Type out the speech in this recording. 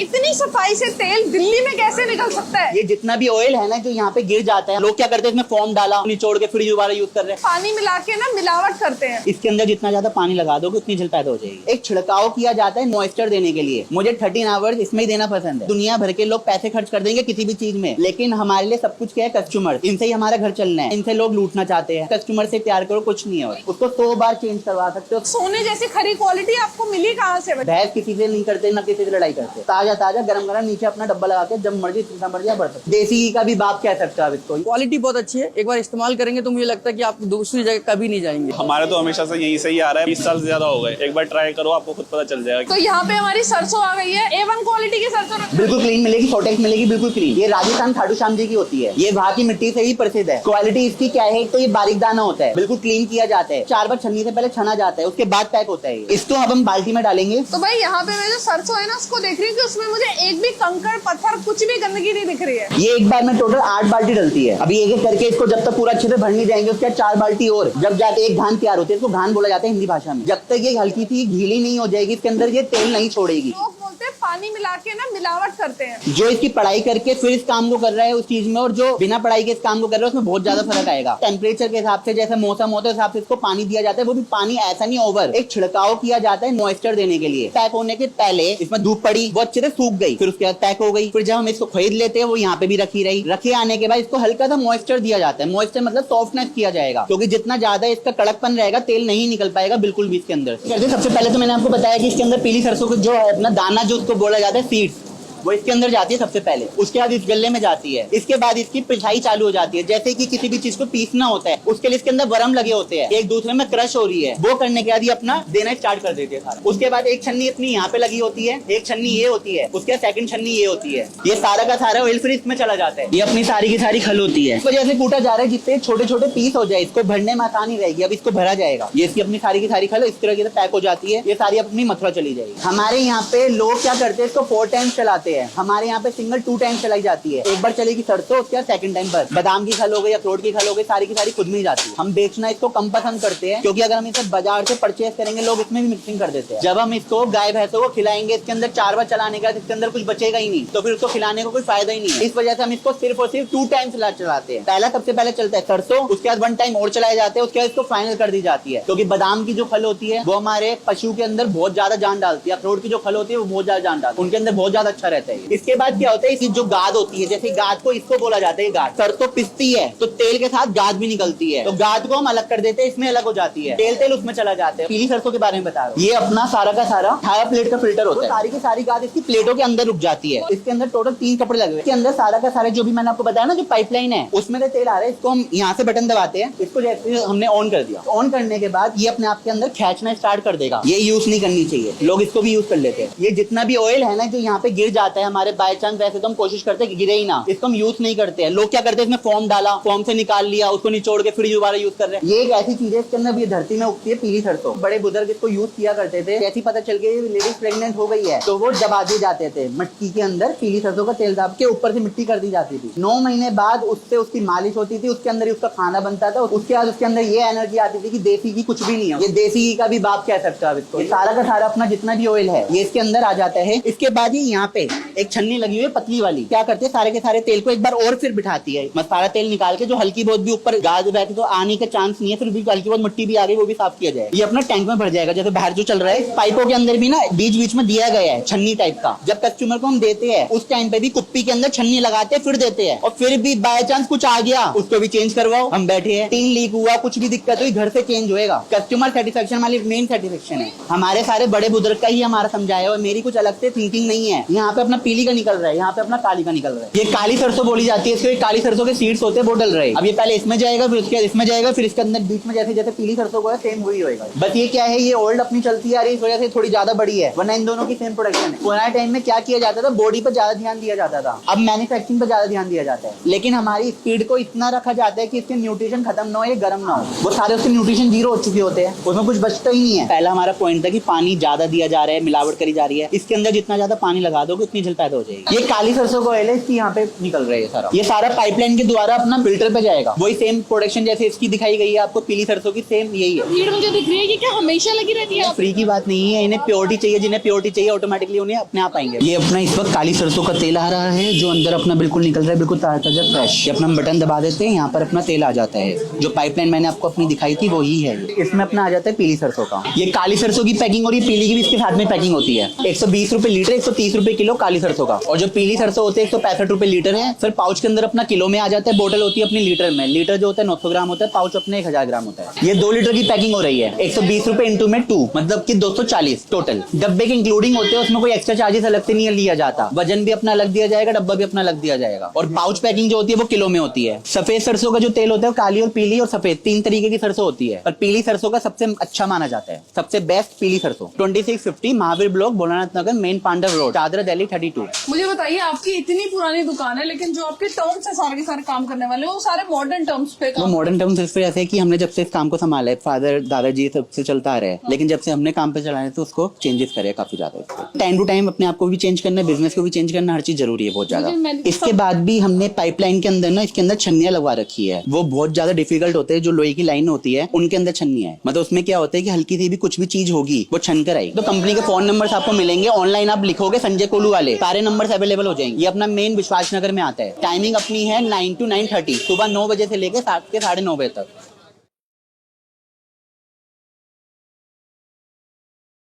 इतनी सफाई से तेल दिल्ली में कैसे निकल सकता है? ये जितना भी ऑयल है ना जो यहाँ पे गिर जाता है, लोग क्या करते हैं इसमें फोम डाला, निचोड़ के फिर दोबारा यूज कर रहे हैं। पानी मिला के ना मिलावट करते हैं। इसके अंदर जितना ज्यादा पानी लगा दोगे उतनी जल पैदा हो जाएगी। एक छिड़काव किया जाता है मॉइस्चर देने के लिए। मुझे 13 आवर्स इसमें ही देना पसंद है। दुनिया भर के लोग पैसे खर्च कर देंगे किसी भी चीज में, लेकिन हमारे लिए सब कुछ क्या है? कस्टमर। इनसे ही हमारा घर चलना है, इनसे लोग लूटना चाहते हैं। कस्टमर से प्यार करो, कुछ नहीं है। उसको 100 बार चेंज करवा सकते हो। सोने जैसी खरी क्वालिटी आपको मिली कहाँ से? बहस किसी से नहीं करते, ना किसी से लड़ाई करते। ताजा ताजा गरम गरम नीचे अपना डब्बा लगा के जब मर्जी जितना मर्जी बढ़ सकते। देसी घी का भी बाप कह सकता है इसको। क्वालिटी बहुत अच्छी है, एक बार इस्तेमाल करेंगे तो मुझे लगता है कि आप दूसरी जगह कभी नहीं जाएंगे। हमारे तो हमेशा से यहीं से ही आ रहा है, 20 साल से ज्यादा हो गए। एक बार ट्राई करो, आपको खुद पता चल जाएगा। तो यहाँ पे हमारी सरसों आ गई है, A1 क्वालिटी की सरसों। बिल्कुल क्लीन मिलेगी, फोटेक्स मिलेगी, बिल्कुल क्लीन। ये राजस्थान खाटू श्याम जी की होती है। ये वहाँ की मिट्टी से ही प्रसिद्ध है। क्वालिटी इसकी क्या है? तो ये बारीक दाना होता है, बिल्कुल क्लीन किया जाता है। 4 बार छन्नी से पहले छना जाता है, उसके बाद पैक होता है। इसको अब हम बाल्टी में डालेंगे। तो भाई यहाँ पे मैं जो सरसों है ना उसको देख रही हूँ कि उसमें मुझे एक भी कंकड़ पत्थर कुछ भी गंदगी नहीं दिख रही है। ये एक बार में टोटल 8 बाल्टी डलती है। अभी एक एक करके इसको जब तक पूरा अच्छे से भर नहीं जाएंगे उसके बाद 4 बाल्टी और जब जाके एक घान तैयार होती है। इसको घान बोला जाता है हिंदी भाषा में। जब तक ये हल्की सी गीली नहीं हो जाएगी इसके अंदर ये तेल नहीं छोड़ेगी। लोग बोलते हैं पानी मिला के ना मिलावट करते हैं। जो इसकी पढ़ाई करके फिर इस काम को कर रहा है उस चीज में, और जो बिना पढ़ाई के इस काम को कर रहा है उसमें बहुत ज्यादा फर्क आएगा। टेम्परेचर के हिसाब से, जैसे मौसम होता है उस हिसाब से इसको पानी दिया जाता है। वो भी पानी ऐसा नहीं ओवर, एक छिड़काव किया जाता है मॉइस्चर देने के लिए। पैक होने के पहले इसमें धूप पड़ी, वो अच्छे से सूख गई, फिर उसके बाद पैक हो गई। फिर जब हम इसको खरीद लेते हैं वो यहाँ पे भी रखी रही। रखे आने के बाद इसको हल्का सा मॉइस्चर दिया जाता है। मॉइस्चर मतलब सॉफ्टनेस किया जाएगा, क्योंकि जितना ज्यादा इसका कड़कपन रहेगा तेल नहीं निकल पाएगा बिल्कुल भी इसके अंदर। सबसे पहले तो मैंने आपको बताया कि इसके अंदर पीली सरसों का जो है अपना दाना जो उसको बोला जाता है सीड्स, वो इसके अंदर जाती है सबसे पहले। उसके बाद इस गले में जाती है। इसके बाद इसकी पिसाई चालू हो जाती है। जैसे कि किसी भी चीज को पीसना होता है उसके लिए इसके अंदर वर्म लगे होते हैं, एक दूसरे में क्रश हो रही है। वो करने के बाद ये अपना देना स्टार्ट कर देते हैं सारा। उसके बाद एक छन्नी अपनी यहाँ पे लगी होती है, एक छन्नी ये होती है, उसके बाद सेकंड छन्नी ये होती है। ये सारा का सारा ऑयल फिर इसमें चला जाता है। ये अपनी सारी की सारी खल होती है। इसको जैसे कूटा जा रहा है जितने छोटे छोटे पीस हो जाए, इसको भरने में आसानी रहेगी। अब इसको भरा जाएगा। ये इसकी अपनी सारी की सारी खल इस तरह से पैक हो जाती है। ये सारी अपनी मथुरा चली जाएगी। हमारे यहाँ पे लोग क्या करते हैं, इसको 4 टाइम्स चलाते हैं। हमारे यहाँ पे सिंगल 2 टाइम चलाई जाती है। एक बार चलेगी सरसों, उसके बाद सेकंड टाइम पर बादाम की खल हो गई, अखरोट की खल हो गई, सारी की सारी खुद में ही जाती है। हम बेचना इसको कम पसंद करते हैं, क्योंकि अगर हम इसे बाजार से परचेज करेंगे लोग इसमें भी मिक्सिंग कर देते हैं। जब हम इसको गाय भैंसों को खिलाएंगे इसके अंदर 4 बार चलाने के बाद इसके अंदर कुछ बचेगा ही नहीं, तो फिर उसको खिलाने को कोई फायदा ही नहीं है। इस वजह से हम इसको सिर्फ और सिर्फ 2 टाइम चलाते हैं। पहला सबसे पहले चलता है सरसों, उसके बाद 1 टाइम और चलाए जाते हैं, उसके बाद इसको फाइनल कर दी जाती है। क्योंकि बादाम की जो खल होती है वो हमारे पशु के अंदर बहुत ज्यादा जान डालती है। अखरोट की जो खल होती है वो बहुत ज्यादा जान डालती है, उनके अंदर बहुत ज्यादा अच्छा रहता है। इसके बाद क्या होता है, इसकी जो गाद होती है, जैसे गाद को इसको बोला जाता है गाद। सरसों पिसती है तो तेल के साथ गाद भी निकलती है, तो गाद को हम अलग कर देते हैं, इसमें अलग हो जाती है। तेल उसमें चला जाता है। पीली सरसों के बारे में बता रहा हूँ। ये अपना सारा का सारा 18 प्लेट का फिल्टर होता है। सारी की सारी गाद इसकी प्लेटों के अंदर रुक जाती है। इसके अंदर टोटल 3 कपड़े लगे हुए। इसके अंदर सारा का सारा जो भी मैंने आपको बताया ना, जो पाइपलाइन है उसमें से तेल आ रहा है। इसको हम यहाँ से बटन दबाते हैं, इसको जैसे हमने ऑन कर दिया, ऑन करने के बाद ये अपने आप के अंदर खींचना स्टार्ट कर देगा। ये यूज नहीं करनी चाहिए, लोग इसको भी यूज कर लेते हैं। ये जितना भी ऑयल है ना जो यहाँ पे गिर जाता है हमारे बाय चांस, वैसे तो हम कोशिश करते हैं गिरे ही ना, इसको हम यूज नहीं करते हैं। लोग क्या करते हैं, इसमें फॉर्म डाला, फॉर्म से निकाल लिया, उसको निचोड़ के फिर दोबारा यूज कर रहे हैं। ये एक ऐसी चीज है इसके अंदर ये धरती में उगती है पीली सरसों। बड़े बुजुर्ग इसको यूज किया करते थे। जैसे पता चल गई लेडीज प्रेग्नेंट हो गई है तो वो दबा दिए जाते थे मटकी के अंदर, पीली सरसों का तेल दाब के ऊपर से मिट्टी कर दी जाती थी। 9 महीने बाद उससे उसकी मालिश होती थी, उसके अंदर ही उसका खाना बनता था। उसके बाद उसके अंदर ये एनर्जी आती थी कि देसी घी कुछ भी नहीं है। ये देसी घी का भी बाप कह सकता है इसको। सारा का सारा अपना जितना भी ऑयल है ये इसके अंदर आ जाता है। इसके बाद ये यहाँ पे एक छन्नी लगी हुई है पतली वाली, क्या करते हैं सारे के सारे तेल को एक बार और फिर बिठाती है। सारा तेल निकाल के जो हल्की बहुत भी ऊपर गाद बैठे तो आने का चांस नहीं है, फिर भी हल्की बहुत मिट्टी भी आ गई वो भी साफ किया जाए। ये अपना टैंक में भर जाएगा। जैसे बाहर जो चल रहा है पाइपों के अंदर भी ना बीच बीच में दिया गया है छन्नी टाइप का। जब कस्टमर को हम देते हैं उस टाइम पे भी कुप्पी के अंदर छन्नी लगाते हैं, फिर देते हैं। और फिर भी बाय चांस कुछ आ गया उसको भी चेंज करवाओ। हम बैठे हैं, टीन लीक हुआ, कुछ भी दिक्कत हुई घर से चेंज होएगा। कस्टमर सेटिस्फेक्शन हमारी मेन सेटिस्फेक्शन है। हमारे सारे बड़े बुजुर्ग का ही हमारा समझाया, और मेरी कुछ अलग से थिंकिंग नहीं है। यहाँ पे अपना पीली का निकल रहा है, यहाँ पे अपना काली का निकल रहा है। ये काली सरसों बोली जाती है, इसके काली सरसों के सीड्स होते हैं वो डल रहे। अब ये पहले इसमें जाएगा, फिर उसके बाद इसमें जाएगा, फिर इसके अंदर बीच में जैसे जैसे पीली सरसों को है सेम वही होएगा। बस ये क्या है, ये ओल्ड अपनी चलती आ रही है, इस वजह से थोड़ी ज्यादा बड़ी है, वरना इन दोनों की सेम प्रोडक्शन है। पुराने टाइम में क्या किया जाता था, बॉडी पर ज्यादा ध्यान दिया जाता था, अब मैन्युफैक्चरिंग पर ज्यादा ध्यान दिया जाता है। लेकिन हमारी स्पीड को इतना रखा जाता है कि इसके न्यूट्रिशन खत्म ना हो, ये गर्म ना हो। वो सारे उसके न्यूट्रिशन 0 हो चुके होते हैं, उसमें कुछ बचता ही नहीं है। पहला हमारा पॉइंट था कि पानी ज्यादा दिया जा रहा है, मिलावट करी जा रही है। इसके अंदर जितना ज्यादा पानी लगा दोगे उतनी झील पैदा हो जाएगी। ये काली सरसों का ऑयल है, इसकी यहाँ पे निकल रहा है सारा। ये सारा पाइपलाइन के द्वारा अपना फिल्टर पे जाएगा। वही सेम प्रोडक्शन जैसे इसकी दिखाई गई है आपको पीली सरसों की, सेम यही है। भीड़ मुझे दिख रही है कि क्या हमेशा लगी रहती है? फ्री की बात नहीं है, इन्हें प्योरिटी चाहिए, जिन्हें प्योरिटी चाहिए ऑटोमेटिकली उन्हें अपने आप आएंगे। ये अपना इस वक्त काली सरसों का तेल आ रहा है जो अंदर अपना बिल्कुल निकल रहा है, बिल्कुल ताजा फ्रेश। अपना बटन दबा देते हैं, यहाँ पर अपना तेल आ जाता है। जो पाइपलाइन मैंने आपको अपनी दिखाई थी वही है। इसमें अपना आ जाता है पीली सरसों का। ये काली सरसों की पैकिंग और ये पीली की भी इसके साथ में पैकिंग होती है। 120 रुपए लीटर, 130 रुपए किलो काली सरसों का। और जो पीली सरसों होते हैं 165 रुपए लीटर है। फिर पाउच के अंदर अपना किलो में आ जाता है, बोतल होती है अपनी लीटर में। लीटर जो होता है 900 ग्राम होता है, पाउच अपने 1000 ग्राम होता है। ये 2 लीटर की पैकिंग हो रही है। 120 रुपए इंटू में 2 मतलब कि 240 टोटल। डब्बे के इंक्लूडिंग होते हैं, उसमें कोई एक्स्ट्रा चार्जेस अलग से नहीं लिया जाता। वजन भी अपना अलग दिया जाएगा, डब्बा भी अपना अलग दिया जाएगा। और पाउच पैकिंग जो होती है वो किलो में होती है। सफेद सरसों का जो तेल होता है काली और पीली और सफेद 3 तरीके की सरसों होती है, पर पीली सरसों का सबसे अच्छा माना जाता है, सबसे बेस्ट पीली सरसों। 2650 महावीर ब्लॉक, भोलानाथ नगर, मेन पांडव रोड, चादरा, दिल्ली 32। मुझे बताइए, आपकी इतनी पुरानी दुकान है लेकिन जो आपके टर्म्स है सारे के सारे काम करने वाले वो सारे मॉडर्न टर्म्स पे वो मॉडर्न टर्म्स इस पे ऐसे है कि हमने जब से इस काम को संभाला है, फादर दादाजी सबसे चलता आ रहा है, लेकिन जब से हमने काम पे चलाया है तो उसको चेंजेस करे काफी ज्यादा। टाइम टू टाइम अपने आप को भी चेंज करना है, बिजनेस को भी चेंज करना, हर चीज जरूरी है बहुत ज्यादा। इसके बाद भी हमने पाइपलाइन के अंदर ना इसके अंदर छन्नियां लगवा रखी है। वो बहुत ज्यादा डिफिकल्ट होते हैं, जो लोहे की लाइन होती है उनके अंदर छन्नियां है। मतलब उसमें क्या होता है कि हल्की सी भी कुछ भी चीज होगी वो छन कर आएगी। तो कंपनी के फोन नंबर आपको मिलेंगे, ऑनलाइन आप लिखोगे संजय कोलू वाले, सारे नंबर अवेलेबल हो जाएंगे। ये अपना मेन विश्वास नगर में आता है। टाइमिंग अपनी है 9 to 9:30, सुबह 9 बजे से लेकर 7 के 9:30 बजे तक।